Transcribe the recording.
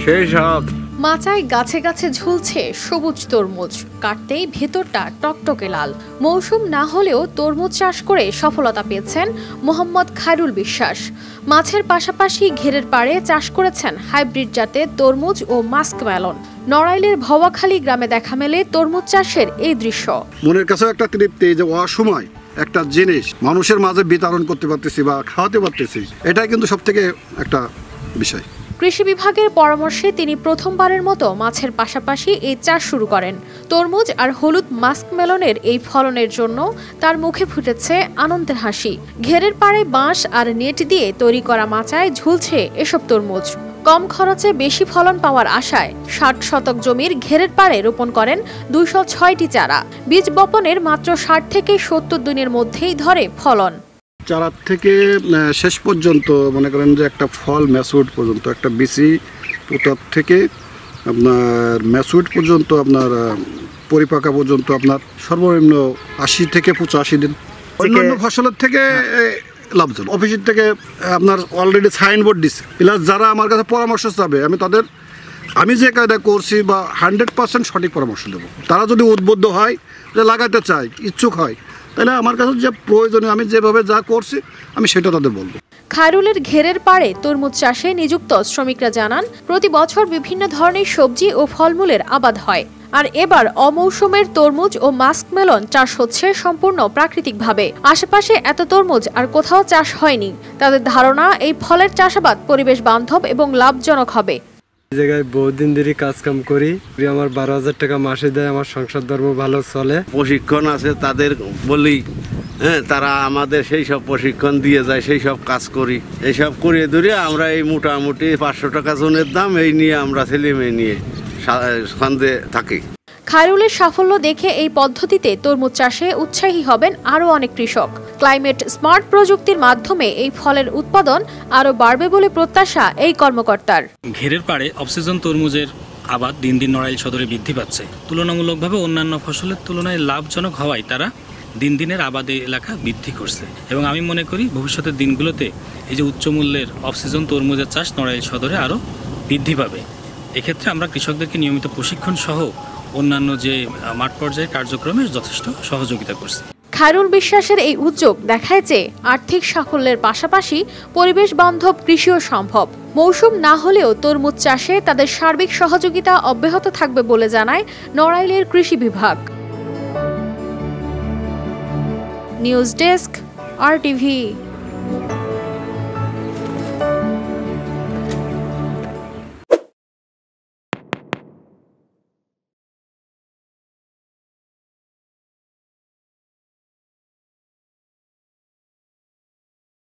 সেই সব মাচায় গাছে গাছে ঝুলছে সবুজ তরমুজ, কাটতেই ভেতরটা টকটকে লাল। মৌসুম না হলেও তরমুজ চাষ করে সফলতা পেয়েছেন মোহাম্মদ খায়রুল বিশ্বাস। মাছের পাশাপাশি ঘেরের পাড়ে চাষ করেছেন হাইব্রিড জাতের তরমুজ ও মাস্কমেলন। নড়াইলের ভওয়াখালী গ্রামে দেখা মেলে তরমুজ চাষের এই দৃশ্য। মনের কাছে একটা তৃপ্তি যে অসময় একটা জিনিস মানুষের মাঝে বিতরণ করতে পারতেছি বা খাওয়াতে পারতেছি, এটাই কিন্তু সবথেকে একটা বিষয়। কৃষি বিভাগের পরামর্শে তিনি প্রথমবারের মতো মাছের পাশাপাশি এই চাষ শুরু করেন। তরমুজ আর হলুদ মাস্কমেলনের এই ফলনের জন্য তার মুখে ফুটেছে আনন্দের হাসি। ঘেরের পাড়ে বাঁশ আর নেট দিয়ে তৈরি করা মাচায় ঝুলছে এসব তরমুজ। কম খরচে বেশি ফলন পাওয়ার আশায় 60 শতক জমির ঘেরের পাড়ে রোপণ করেন 206টি চারা। বীজ বপনের মাত্র 60 থেকে 70 দিনের মধ্যেই ধরে ফলন। চারা থেকে শেষ পর্যন্ত মনে করেন যে একটা ফল ম্যাচুড পর্যন্ত, একটা বিচি পোতার থেকে আপনার ম্যাচুড পর্যন্ত, আপনার পরিপাকা পর্যন্ত আপনার সর্বনিম্ন 80 থেকে 85 দিন। অন্যান্য ফসলের থেকে লাভজনক। অফিসের থেকে আপনার অলরেডি সাইনবোর্ড দিচ্ছে, প্লাস যারা আমার কাছে পরামর্শ চাবে আমি যে কায়দা করছি বা 100% সঠিক পরামর্শ দেবো। তারা যদি উদ্বুদ্ধ হয়, যে লাগাতে চায়, ইচ্ছুক হয়, তাহলে আমার কাছে যে প্রয়োজনীয় আমি যেভাবে যা করছি আমি সেটা তাদের বলবো। খায়রুলের ঘেরের পাড়ে তরমুজ চাষে নিযুক্ত শ্রমিকরা জানান, প্রতি বছর বিভিন্ন ধরনের সবজি ও ফলমূলের আবাদ হয়। আর এবার অমৌসুমের তরমুজ ও মাস্কমেলন চাষ হচ্ছে সম্পূর্ণ প্রাকৃতিকভাবে। আশেপাশে এত তরমুজ আর কোথাও চাষ হয়নি। তাদের ধারণা এই ফলের চাষাবাদ পরিবেশ বান্ধব এবং লাভজনক হবে। এই জায়গায় বহুদিন ধরে কাজ কাম করি, আমার 12,000 টাকা মাসে দেয়, আমার সংসার ধর্ম ভালো চলে। প্রশিক্ষণ আছে তাদের বলি, তারা আমাদের সেই সব প্রশিক্ষণ দিয়ে যায়, সেই সব কাজ করি। এইসব করিয়ে ধরে আমরা এই মোটামুটি 500 টাকা জনের দাম এই নিয়ে আমরা ছেলে মেয়ে নিয়ে সন্দেহে থাকি। খায়রুলের সাফল্য দেখে এই পদ্ধতিতে তরমুজ চাষে উৎসাহী হবেন আরও অনেক কৃষক। ক্লাইমেট স্মার্ট প্রযুক্তির মাধ্যমে এই ফলের উৎপাদন আরও বাড়বে বলে প্রত্যাশা এই কর্মকর্তার। ঘেরের পাড়ে অফসিজন তরমুজের আবাদ দিন দিন নড়াইল সদরে বৃদ্ধি পাচ্ছে। তুলনামূলকভাবে অন্যান্য ফসলের তুলনায় লাভজনক হওয়ায় তারা দিন দিনের আবাদে এলাকা বৃদ্ধি করছে এবং আমি মনে করি ভবিষ্যতের দিনগুলোতে এই যে উচ্চ মূল্যের অফসিজন তরমুজের চাষ নড়াইল সদরে আরও বৃদ্ধি পাবে। এক্ষেত্রে আমরা কৃষকদেরকে নিয়মিত প্রশিক্ষণ সহ অন্যান্য যে মাঠ পর্যায়ের কার্যক্রমে যথেষ্ট সহযোগিতা করছে। খায়রুল বিশ্বাসের এই উদ্যোগ দেখায় যে আর্থিক সাফল্যের পাশাপাশি পরিবেশ বান্ধব কৃষিও সম্ভব। মৌসুম না হলেও তরমুজ চাষে তাদের সার্বিক সহযোগিতা অব্যাহত থাকবে বলে জানায় নড়াইলের কৃষি বিভাগ। News desk, RTV।